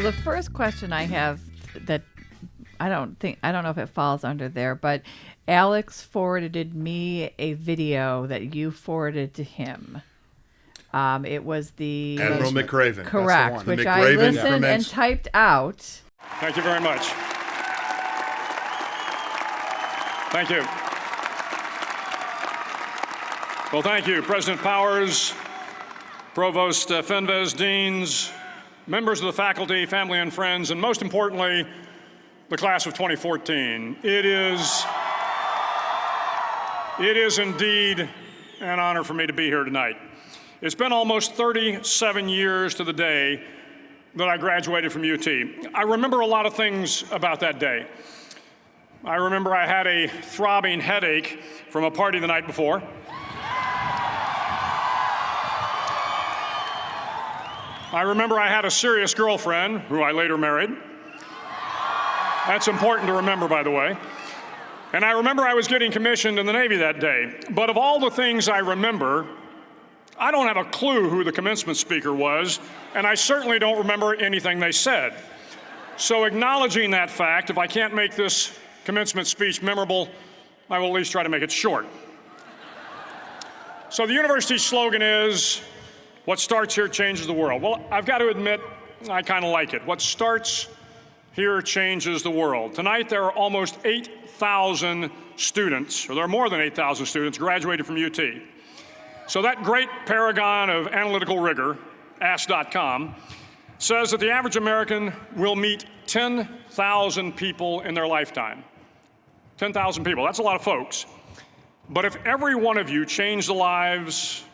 Well, the first question I have that I don't know if it falls under there, but Alex forwarded me a video that you forwarded to him. It was the Admiral McRaven. Correct, which McRaven I listened and typed out. Thank you very much. Thank you. Well, thank you, President Powers, Provost Fenves, deans, members of the faculty, family and friends, and most importantly, the class of 2014. It is indeed an honor for me to be here tonight. It's been almost 37 years to the day that I graduated from UT. I remember a lot of things about that day. I remember I had a throbbing headache from a party the night before. I remember I had a serious girlfriend, who I later married. That's important to remember, by the way. And I remember I was getting commissioned in the Navy that day. But of all the things I remember, I don't have a clue who the commencement speaker was, and I certainly don't remember anything they said. So acknowledging that fact, if I can't make this commencement speech memorable, I will at least try to make it short. So the university's slogan is, "What starts here changes the world." Well, I've got to admit, I kind of like it. What starts here changes the world. Tonight, there are almost 8,000 students, or there are more than 8,000 students graduated from UT. So that great paragon of analytical rigor, Askcom, says that the average American will meet 10,000 people in their lifetime. 10,000 people, that's a lot of folks. But if every one of you changed the lives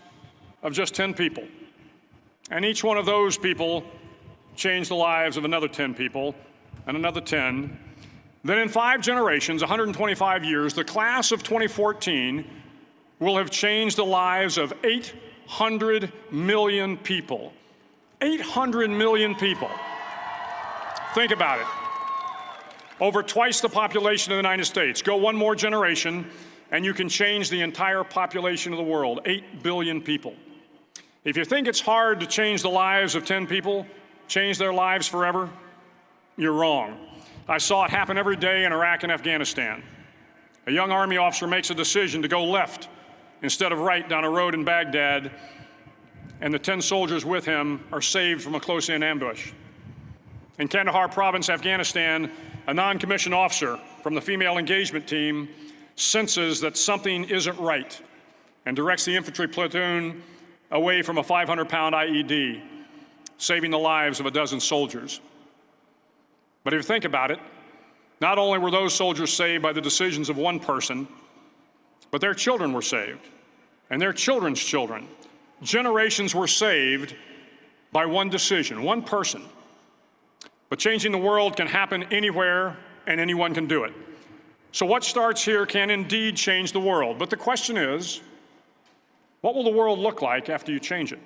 of just 10 people, and each one of those people changed the lives of another 10 people, and another 10, then in 5 generations, 125 years, the class of 2014 will have changed the lives of 800 million people. 800 million people. Think about it. Over twice the population of the United States. Go one more generation, and you can change the entire population of the world, 8 billion people. If you think it's hard to change the lives of 10 people, change their lives forever, you're wrong. I saw it happen every day in Iraq and Afghanistan. A young Army officer makes a decision to go left instead of right down a road in Baghdad, and the 10 soldiers with him are saved from a close-in ambush. In Kandahar province, Afghanistan, a non-commissioned officer from the female engagement team senses that something isn't right and directs the infantry platoon away from a 500-pound IED, saving the lives of a dozen soldiers. But if you think about it, not only were those soldiers saved by the decisions of one person, but their children were saved, and their children's children. Generations were saved by one decision, one person. But changing the world can happen anywhere, and anyone can do it. So what starts here can indeed change the world. But the question is, what will the world look like after you change it?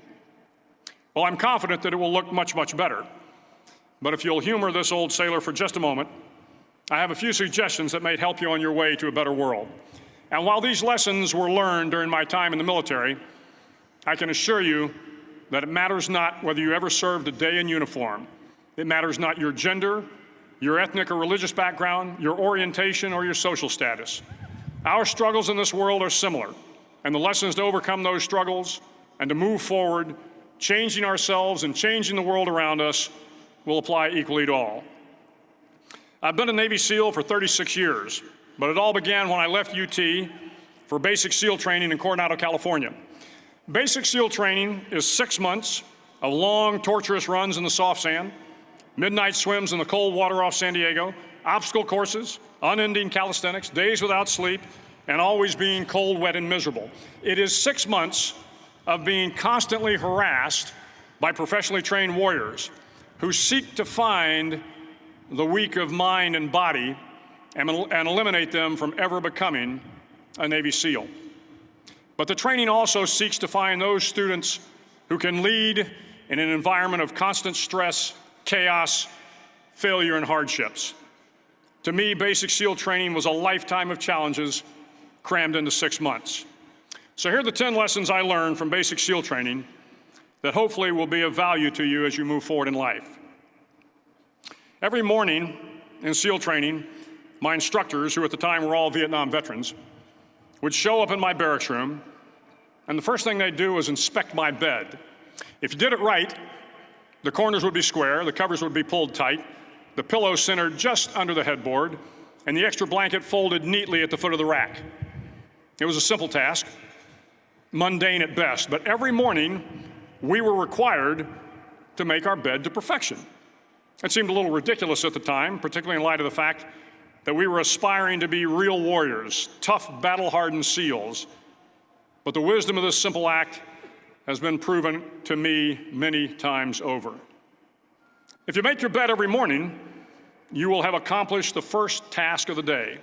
Well, I'm confident that it will look much, much better. But if you'll humor this old sailor for just a moment, I have a few suggestions that may help you on your way to a better world. And while these lessons were learned during my time in the military, I can assure you that it matters not whether you ever served a day in uniform. It matters not your gender, your ethnic or religious background, your orientation, or your social status. Our struggles in this world are similar, and the lessons to overcome those struggles and to move forward, changing ourselves and changing the world around us, will apply equally to all. I've been a Navy SEAL for 36 years, but it all began when I left UT for basic SEAL training in Coronado, California. Basic SEAL training is 6 months of long, torturous runs in the soft sand, midnight swims in the cold water off San Diego, obstacle courses, unending calisthenics, days without sleep, and always being cold, wet, and miserable. It is 6 months of being constantly harassed by professionally trained warriors who seek to find the weak of mind and body and eliminate them from ever becoming a Navy SEAL. But the training also seeks to find those students who can lead in an environment of constant stress, chaos, failure, and hardships. To me, basic SEAL training was a lifetime of challenges crammed into 6 months. So here are the 10 lessons I learned from basic SEAL training that hopefully will be of value to you as you move forward in life. Every morning in SEAL training, my instructors, who at the time were all Vietnam veterans, would show up in my barracks room, and the first thing they'd do was inspect my bed. If you did it right, the corners would be square, the covers would be pulled tight, the pillow centered just under the headboard, and the extra blanket folded neatly at the foot of the rack. It was a simple task, mundane at best, but every morning we were required to make our bed to perfection. It seemed a little ridiculous at the time, particularly in light of the fact that we were aspiring to be real warriors, tough, battle-hardened SEALs. But the wisdom of this simple act has been proven to me many times over. If you make your bed every morning, you will have accomplished the first task of the day.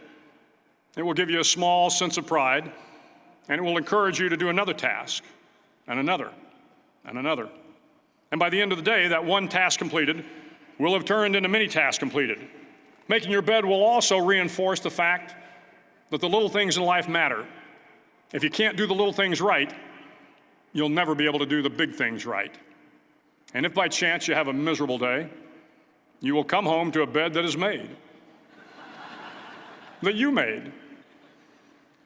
It will give you a small sense of pride, and it will encourage you to do another task, and another, and another. And by the end of the day, that one task completed will have turned into many tasks completed. Making your bed will also reinforce the fact that the little things in life matter. If you can't do the little things right, you'll never be able to do the big things right. And if by chance you have a miserable day, you will come home to a bed that is made, that you made.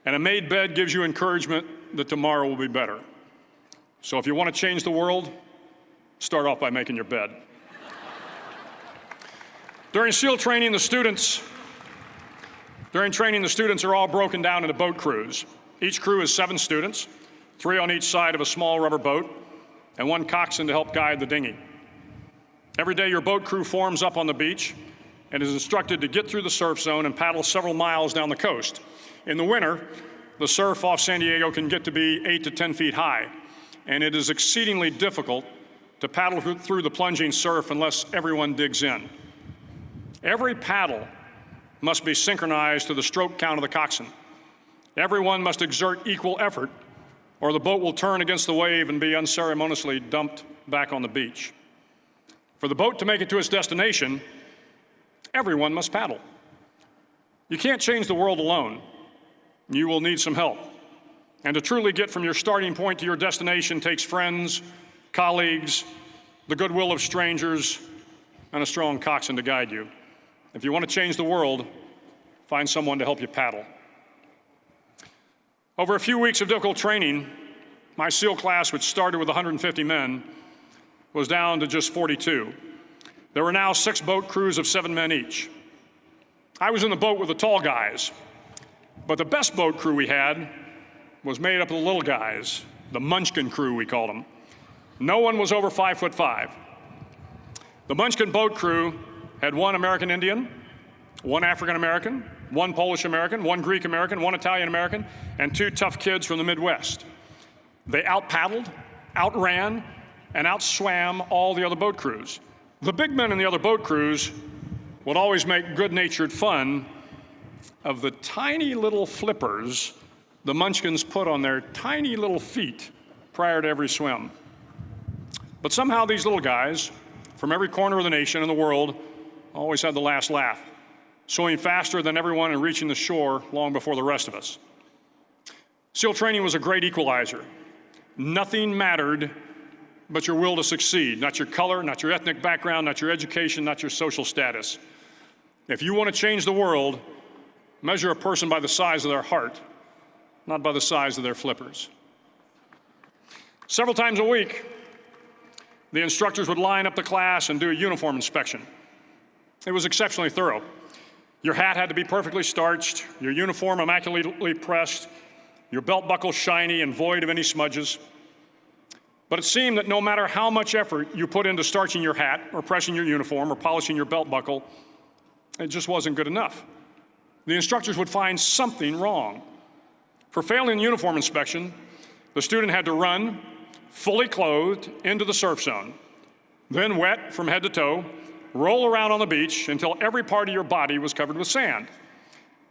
And a made bed gives you encouragement that tomorrow will be better. So if you want to change the world, start off by making your bed. During SEAL training, the students are all broken down into boat crews. Each crew is 7 students, 3 on each side of a small rubber boat, and 1 coxswain to help guide the dinghy. Every day, your boat crew forms up on the beach and is instructed to get through the surf zone and paddle several miles down the coast. In the winter, the surf off San Diego can get to be 8 to 10 feet high, and it is exceedingly difficult to paddle through the plunging surf unless everyone digs in. Every paddle must be synchronized to the stroke count of the coxswain. Everyone must exert equal effort, or the boat will turn against the wave and be unceremoniously dumped back on the beach. For the boat to make it to its destination, everyone must paddle. You can't change the world alone. You will need some help. And to truly get from your starting point to your destination takes friends, colleagues, the goodwill of strangers, and a strong coxswain to guide you. If you want to change the world, find someone to help you paddle. Over a few weeks of difficult training, my SEAL class, which started with 150 men, was down to just 42. There were now 6 boat crews of 7 men each. I was in the boat with the tall guys, but the best boat crew we had was made up of the little guys, the Munchkin crew, we called them. No one was over 5'5". The Munchkin boat crew had 1 American Indian, 1 African American, 1 Polish American, 1 Greek American, 1 Italian American, and 2 tough kids from the Midwest. They out-paddled, outran, and outswam all the other boat crews. The big men in the other boat crews would always make good-natured fun of the tiny little flippers the Munchkins put on their tiny little feet prior to every swim. But somehow these little guys from every corner of the nation and the world always had the last laugh, swimming faster than everyone and reaching the shore long before the rest of us. SEAL training was a great equalizer. Nothing mattered but your will to succeed, not your color, not your ethnic background, not your education, not your social status. If you want to change the world, measure a person by the size of their heart, not by the size of their flippers. Several times a week, the instructors would line up the class and do a uniform inspection. It was exceptionally thorough. Your hat had to be perfectly starched, your uniform immaculately pressed, your belt buckle shiny and void of any smudges. But it seemed that no matter how much effort you put into starching your hat or pressing your uniform or polishing your belt buckle, it just wasn't good enough. The instructors would find something wrong. For failing the uniform inspection, the student had to run, fully clothed, into the surf zone, then wet from head to toe, roll around on the beach until every part of your body was covered with sand.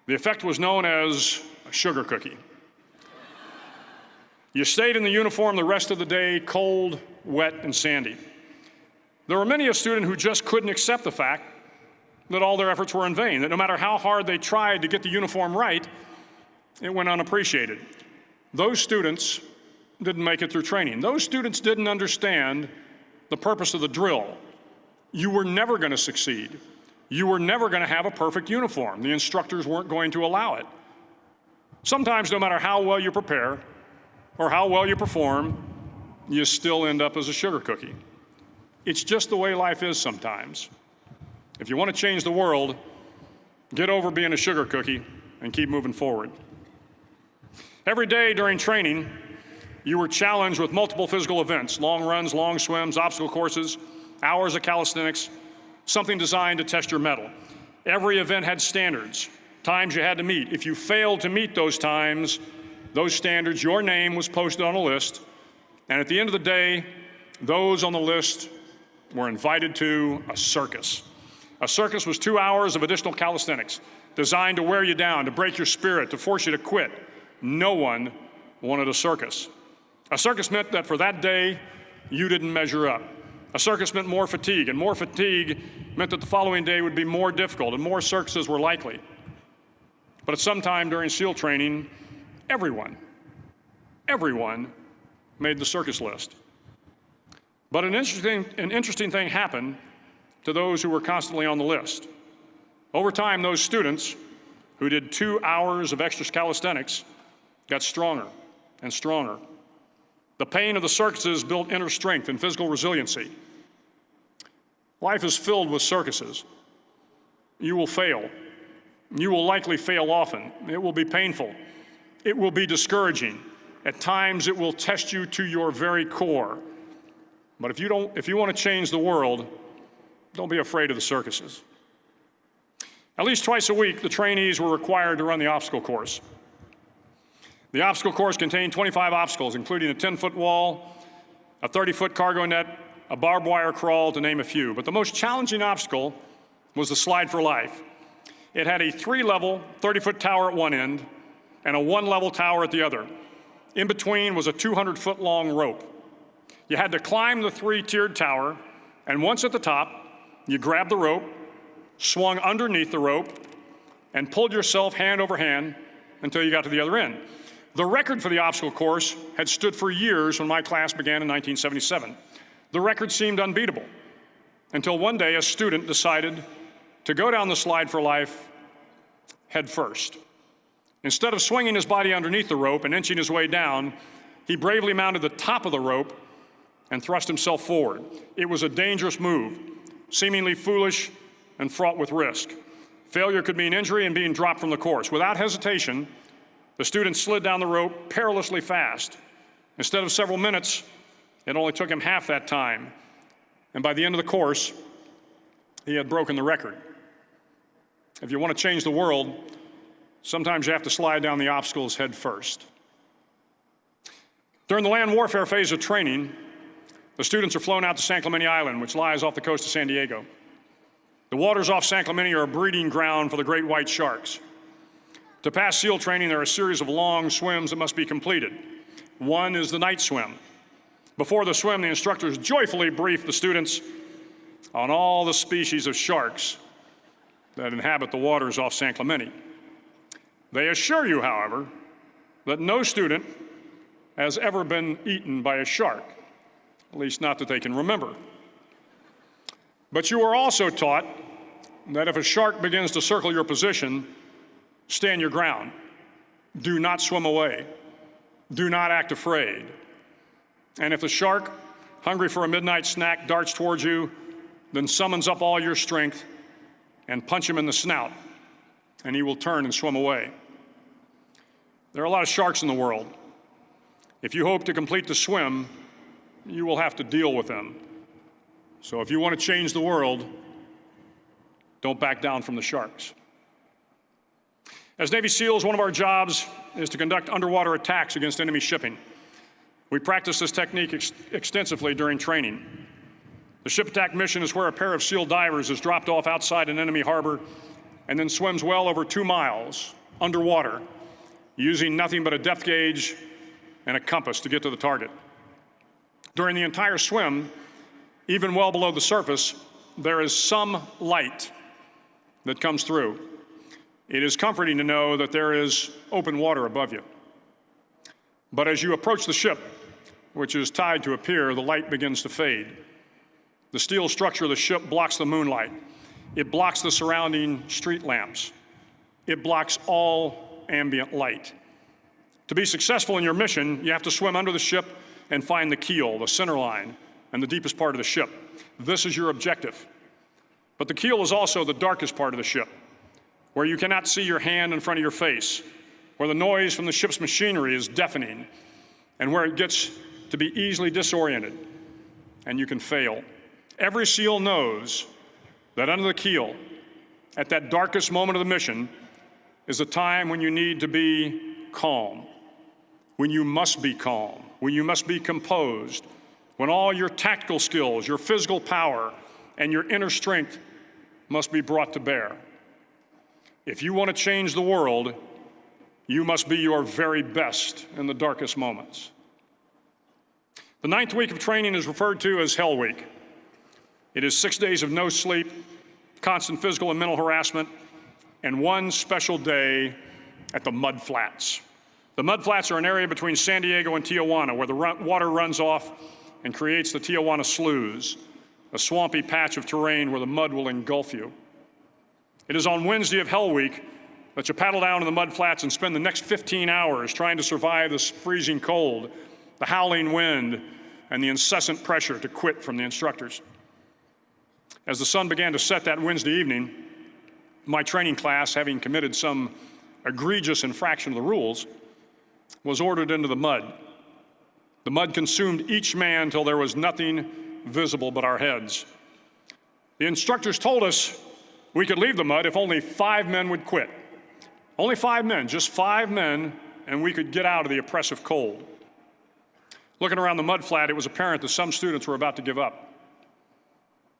The effect was known as a sugar cookie. You stayed in the uniform the rest of the day, cold, wet, and sandy. There were many a student who just couldn't accept the fact that all their efforts were in vain, that no matter how hard they tried to get the uniform right, it went unappreciated. Those students didn't make it through training. Those students didn't understand the purpose of the drill. You were never going to succeed. You were never going to have a perfect uniform. The instructors weren't going to allow it. Sometimes, no matter how well you prepare or how well you perform, you still end up as a sugar cookie. It's just the way life is sometimes. If you want to change the world, get over being a sugar cookie and keep moving forward. Every day during training, you were challenged with multiple physical events: long runs, long swims, obstacle courses, hours of calisthenics, something designed to test your mettle. Every event had standards, times you had to meet. If you failed to meet those times, those standards, your name was posted on a list, and at the end of the day, those on the list were invited to a circus. A circus was 2 hours of additional calisthenics, designed to wear you down, to break your spirit, to force you to quit. No one wanted a circus. A circus meant that for that day, you didn't measure up. A circus meant more fatigue, and more fatigue meant that the following day would be more difficult, and more circuses were likely. But at some time during SEAL training, everyone made the circus list. But an interesting thing happened to those who were constantly on the list. Over time, those students who did 2 hours of extra calisthenics got stronger and stronger. The pain of the circuses built inner strength and physical resiliency. Life is filled with circuses. You will fail. You will likely fail often. It will be painful. It will be discouraging. At times, it will test you to your very core. But if you want to change the world, don't be afraid of the circuses. At least twice a week, the trainees were required to run the obstacle course. The obstacle course contained 25 obstacles, including a 10-foot wall, a 30-foot cargo net, a barbed wire crawl, to name a few. But the most challenging obstacle was the slide for life. It had a 3-level, 30-foot tower at one end and a 1-level tower at the other. In between was a 200-foot long rope. You had to climb the 3-tiered tower, and once at the top, you grabbed the rope, swung underneath the rope, and pulled yourself hand over hand until you got to the other end. The record for the obstacle course had stood for years when my class began in 1977. The record seemed unbeatable until one day a student decided to go down the slide for life head first. Instead of swinging his body underneath the rope and inching his way down, he bravely mounted the top of the rope and thrust himself forward. It was a dangerous move, seemingly foolish and fraught with risk. Failure could mean injury and being dropped from the course. Without hesitation, the student slid down the rope perilously fast. Instead of several minutes, it only took him half that time. And by the end of the course, he had broken the record. If you want to change the world, sometimes you have to slide down the obstacles head first. During the land warfare phase of training, the students are flown out to San Clemente Island, which lies off the coast of San Diego. The waters off San Clemente are a breeding ground for the great white sharks. To pass SEAL training, there are a series of long swims that must be completed. One is the night swim. Before the swim, the instructors joyfully brief the students on all the species of sharks that inhabit the waters off San Clemente. They assure you, however, that no student has ever been eaten by a shark, at least not that they can remember. But you are also taught that if a shark begins to circle your position, stand your ground. Do not swim away. Do not act afraid. And if the shark, hungry for a midnight snack, darts towards you, then summons up all your strength and punch him in the snout, and he will turn and swim away. There are a lot of sharks in the world. If you hope to complete the swim, you will have to deal with them. So if you want to change the world, don't back down from the sharks. As Navy SEALs, one of our jobs is to conduct underwater attacks against enemy shipping. We practice this technique extensively during training. The ship attack mission is where a pair of SEAL divers is dropped off outside an enemy harbor and then swims well over 2 miles underwater, using nothing but a depth gauge and a compass to get to the target. During the entire swim, even well below the surface, there is some light that comes through. It is comforting to know that there is open water above you. But as you approach the ship, which is tied to a pier, the light begins to fade. The steel structure of the ship blocks the moonlight. It blocks the surrounding street lamps. It blocks all ambient light. To be successful in your mission, you have to swim under the ship and find the keel, the center line, and the deepest part of the ship. This is your objective. But the keel is also the darkest part of the ship, where you cannot see your hand in front of your face, where the noise from the ship's machinery is deafening, and where it gets to be easily disoriented, and you can fail. Every SEAL knows that under the keel, at that darkest moment of the mission, is a time when you need to be calm, when you must be calm, when you must be composed, when all your tactical skills, your physical power, and your inner strength must be brought to bear. If you want to change the world, you must be your very best in the darkest moments. The 9th week of training is referred to as Hell Week. It is 6 days of no sleep, constant physical and mental harassment, and one special day at the Mud Flats. The Mud Flats are an area between San Diego and Tijuana where the water runs off and creates the Tijuana Sloughs, a swampy patch of terrain where the mud will engulf you. It is on Wednesday of Hell Week that you paddle down to the Mud Flats and spend the next 15 hours trying to survive this freezing cold, the howling wind, and the incessant pressure to quit from the instructors. As the sun began to set that Wednesday evening, my training class, having committed some egregious infraction of the rules, was ordered into the mud. The mud consumed each man till there was nothing visible but our heads. The instructors told us we could leave the mud if only 5 men would quit. Only 5 men, just 5 men, and we could get out of the oppressive cold. Looking around the mud flat, it was apparent that some students were about to give up.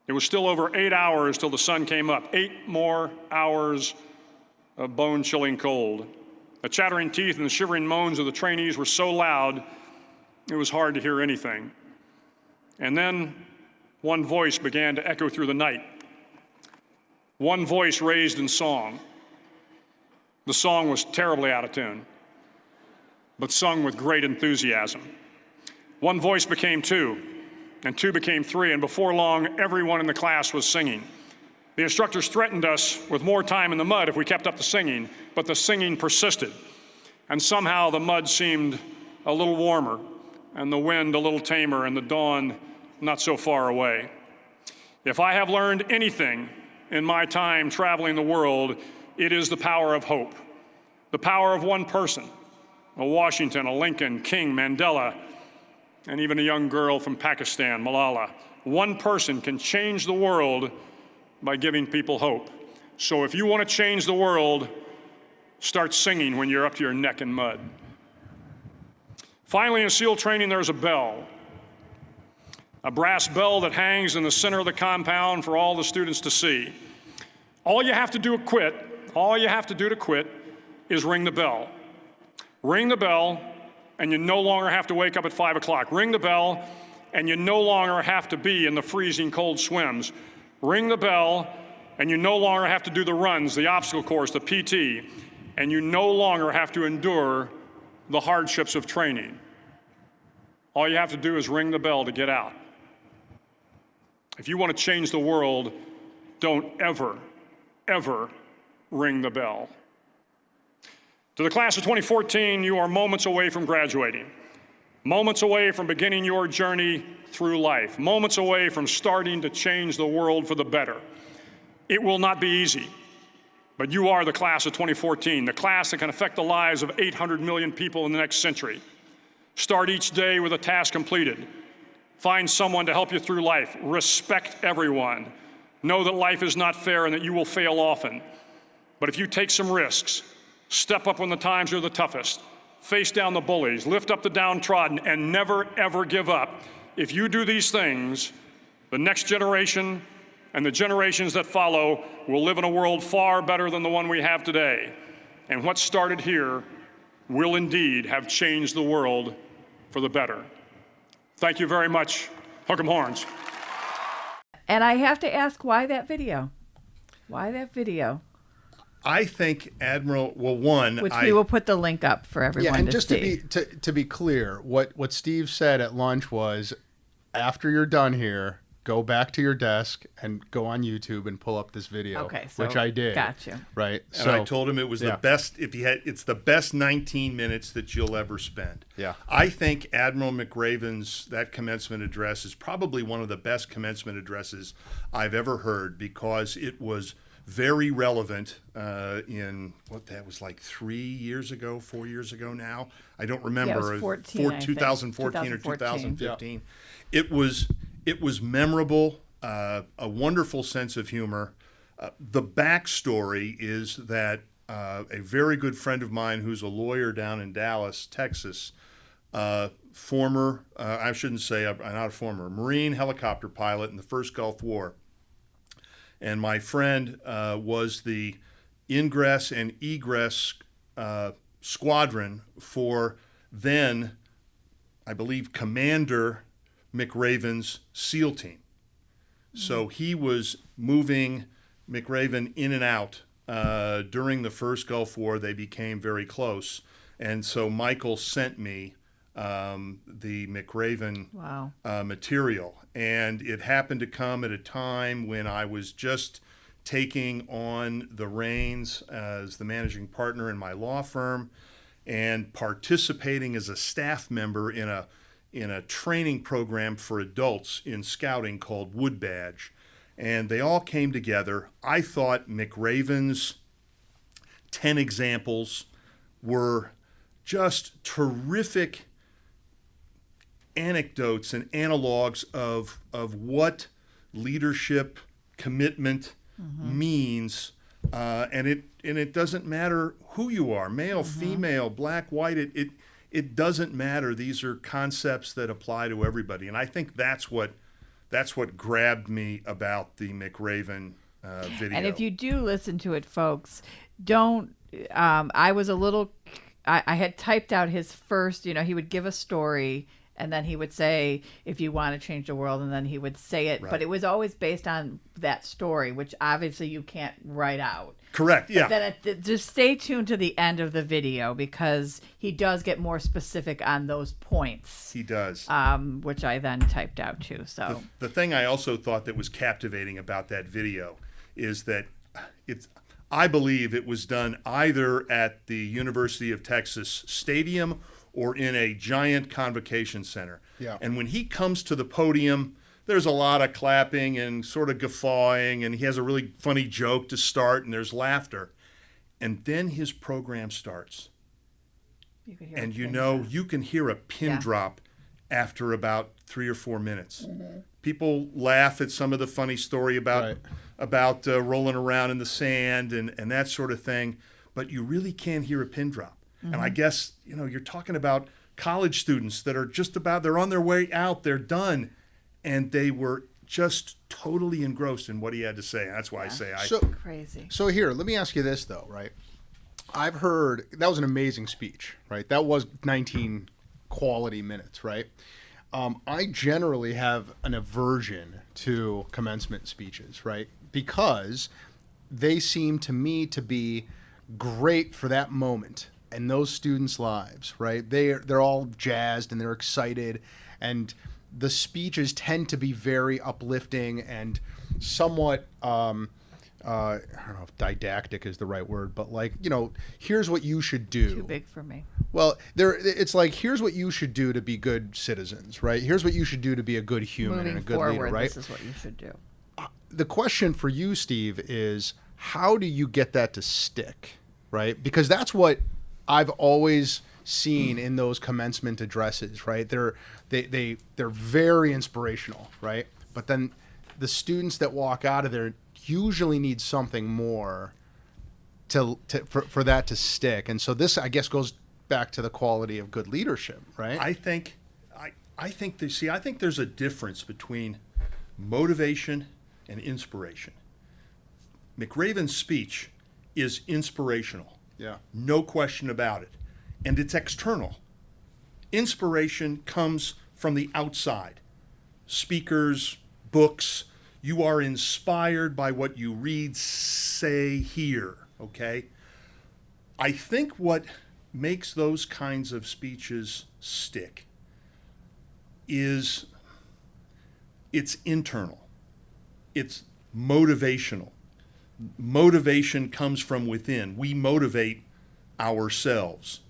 It was still over 8 hours till the sun came up. 8 more hours of bone-chilling cold. The chattering teeth and the shivering moans of the trainees were so loud, it was hard to hear anything. And then one voice began to echo through the night. One voice raised in song. The song was terribly out of tune, but sung with great enthusiasm. One voice became 2, and 2 became 3, and before long, everyone in the class was singing. The instructors threatened us with more time in the mud if we kept up the singing, but the singing persisted. And somehow the mud seemed a little warmer, and the wind a little tamer, and the dawn not so far away. If I have learned anything in my time traveling the world, it is the power of hope. The power of one person, a Washington, a Lincoln, King, Mandela, and even a young girl from Pakistan, Malala. One person can change the world by giving people hope. So if you want to change the world, start singing when you're up to your neck in mud. Finally, in SEAL training, there's a bell. A brass bell that hangs in the center of the compound for all the students to see. All you have to do to quit is ring the bell. Ring the bell, and you no longer have to wake up at 5 o'clock. Ring the bell, and you no longer have to be in the freezing cold swims. Ring the bell, and you no longer have to do the runs, the obstacle course, the PT, and you no longer have to endure the hardships of training. All you have to do is ring the bell to get out. If you want to change the world, don't ever, ever ring the bell. To the class of 2014, you are moments away from graduating, moments away from beginning your journey through life, moments away from starting to change the world for the better. It will not be easy, but you are the class of 2014, the class that can affect the lives of 800 million people in the next century. Start each day with a task completed. Find someone to help you through life. Respect everyone. Know that life is not fair and that you will fail often. But if you take some risks, step up when the times are the toughest, face down the bullies, lift up the downtrodden, and never, ever give up. If you do these things, the next generation and the generations that follow will live in a world far better than the one we have today. And what started here will indeed have changed the world for the better. Thank you very much. Hook 'em horns. And I have to ask, why that video? Why that video? I think Admiral, well, one, which we will put the link up for everyone and to just see. to be clear, what Steve said at lunch was, after you're done here, go back to your desk and go on YouTube and pull up this video, Okay, so which I did. got you. Right. And I told him it was yeah. the best. It's the best 19 minutes that you'll ever spend. Yeah. I think Admiral McRaven's that commencement address is probably one of the best commencement addresses I've ever heard, because it was very relevant in what that was like 3 years ago, 4 years ago now. I don't remember. Yeah, it was 14, I think. 2014 or 2014. 2015. Yeah. It was memorable, a wonderful sense of humor. The backstory is that a very good friend of mine who's a lawyer down in Dallas, Texas, former, I shouldn't say, not a former, Marine helicopter pilot in the first Gulf War. And my friend was the ingress and egress squadron for then, I believe, Commander McRaven's SEAL team. So he was moving McRaven in and out during the first Gulf War. They became very close. And so Michael sent me the McRaven material. And it happened to come at a time when I was just taking on the reins as the managing partner in my law firm and participating as a staff member in a training program for adults in scouting called Wood Badge. And they all came together. I thought McRaven's 10 examples were just terrific anecdotes and analogs of what leadership commitment means, and it doesn't matter who you are, male, female, black, white. It doesn't matter. These are concepts that apply to everybody, and I think that's what grabbed me about the McRaven video. And if you do listen to it, folks, don't. I was a little. I had typed out his first. He would give a story. And then he would say, if you want to change the world, and then he would say it. Right. But it was always based on that story, which obviously you can't write out. Correct, yeah. But then just stay tuned to the end of the video, because he does get more specific on those points. He does. Which I then typed out too. So the thing I also thought that was captivating about that video is that I believe it was done either at the University of Texas Stadium or in a giant convocation center. Yeah. And when he comes to the podium, there's a lot of clapping and sort of guffawing, and he has a really funny joke to start, and there's laughter. And then his program starts. You can hear a pin drop after about 3 or 4 minutes. Mm-hmm. People laugh at some of the funny story about rolling around in the sand and that sort of thing, but you really can't hear a pin drop. And I guess, you're talking about college students that are they're on their way out, they're done, and they were just totally engrossed in what he had to say. And that's why I say crazy. So here, let me ask you this though, right? I've heard that was an amazing speech, right? That was 19 quality minutes, right? I generally have an aversion to commencement speeches, right? Because they seem to me to be great for that moment and those students' lives, right? They're all jazzed and they're excited, and the speeches tend to be very uplifting and somewhat I don't know if didactic is the right word, but here's what you should do. Too big for me. Well, it's like, here's what you should do to be good citizens, right? Here's what you should do to be a good human and a good leader, right? This is what you should do. The question for you, Steve, is how do you get that to stick, right? Because that's what I've always seen in those commencement addresses, right? They're very inspirational, right? But then the students that walk out of there usually need something more for that to stick. And so this, I guess, goes back to the quality of good leadership, right? I think there's a difference between motivation and inspiration. McRaven's speech is inspirational. Yeah. No question about it. And it's external. Inspiration comes from the outside. Speakers, books, you are inspired by what you read, say, hear, okay? I think what makes those kinds of speeches stick is it's internal. It's motivational. Motivation comes from within. We motivate ourselves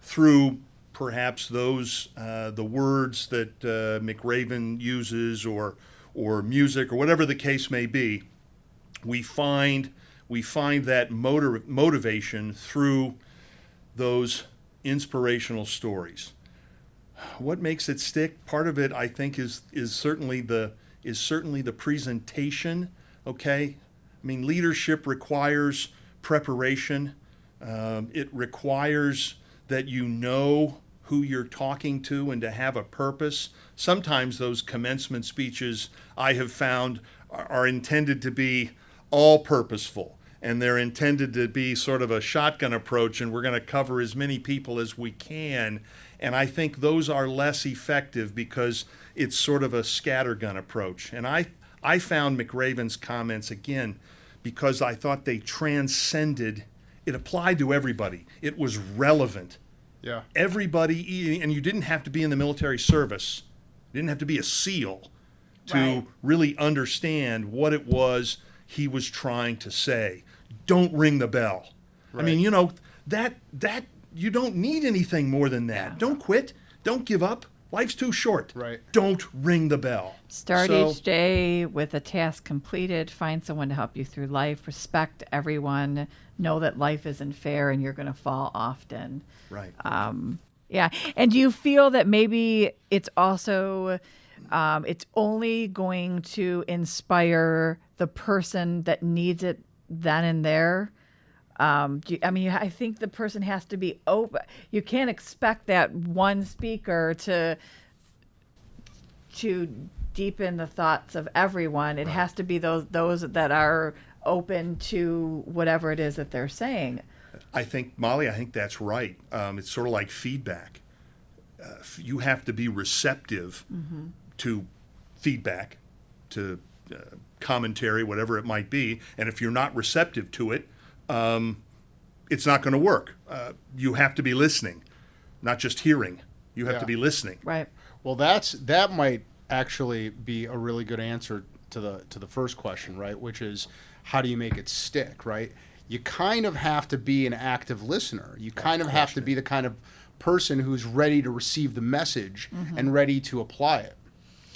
through perhaps those the words that McRaven uses, or music, or whatever the case may be. We find that motivation through those inspirational stories. What makes it stick? Part of it, I think, is certainly the presentation. Okay, I mean, leadership requires preparation. It requires that you know who you're talking to and to have a purpose. Sometimes those commencement speeches, I have found, are intended to be all purposeful, and they're intended to be sort of a shotgun approach, and we're going to cover as many people as we can. And I think those are less effective because it's sort of a scattergun approach. And I found McRaven's comments, again, because I thought they transcended, it applied to everybody. It was relevant. Yeah. Everybody, and you didn't have to be in the military service. You didn't have to be a SEAL to really understand what it was he was trying to say. Don't ring the bell. Right. I mean, you know, that you don't need anything more than that. Yeah. Don't quit. Don't give up. Life's too short. Right. Don't ring the bell. Start each day with a task completed. Find someone to help you through life. Respect everyone. Know that life isn't fair and you're going to fall often. Right. Yeah. And do you feel that maybe it's also, it's only going to inspire the person that needs it then and there? I think the person has to be open. You can't expect that one speaker to deepen the thoughts of everyone. It has to be those that are open to whatever it is that they're saying. I think, Molly, that's right. It's sort of like feedback. You have to be receptive to feedback, to commentary, whatever it might be. And if you're not receptive to it, it's not going to work. You have to be listening, not just hearing. You have to be listening. Right. Well, that might actually be a really good answer to the first question, right? Which is, how do you make it stick, right? You kind of have to be an active listener. You kind of have to be the kind of person who's ready to receive the message and ready to apply it.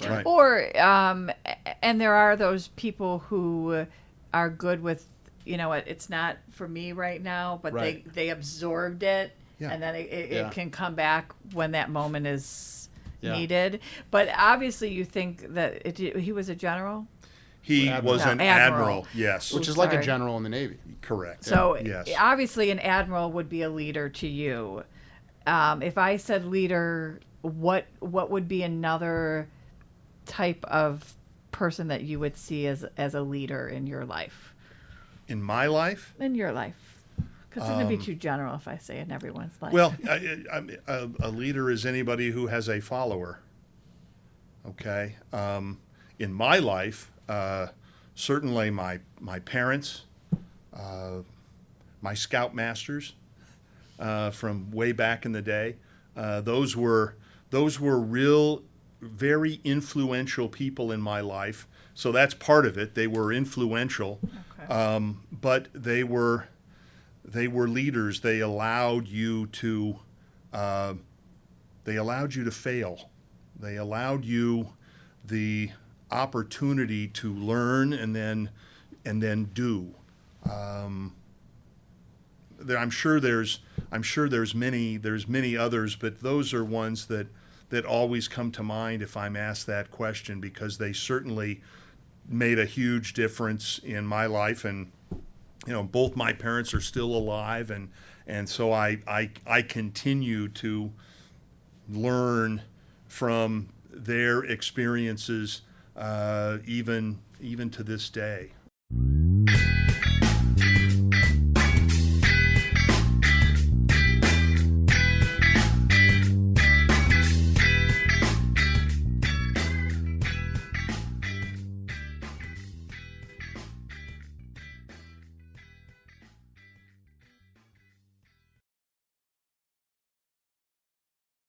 Right. Or, and there are those people who are good with, you know what, it's not for me right now, but they absorbed it, and then it can come back when that moment is needed. But obviously you think that he was a general? He was an admiral, yes. Which is like a general in the Navy. Correct. So obviously an admiral would be a leader to you. If I said leader, what would be another type of person that you would see as a leader in your life? In my life? In your life. Because it's going to be too general if I say in everyone's life. Well, a leader is anybody who has a follower. Okay? In my life, certainly my parents, my scoutmasters from way back in the day, those were real, very influential people in my life. So that's part of it. They were influential, but they were leaders. They allowed you to fail. They allowed you the opportunity to learn and then do. I'm sure there's many others, but those are ones that always come to mind if I'm asked that question, because they certainly made a huge difference in my life. And you know, both my parents are still alive, and so I continue to learn from their experiences even to this day.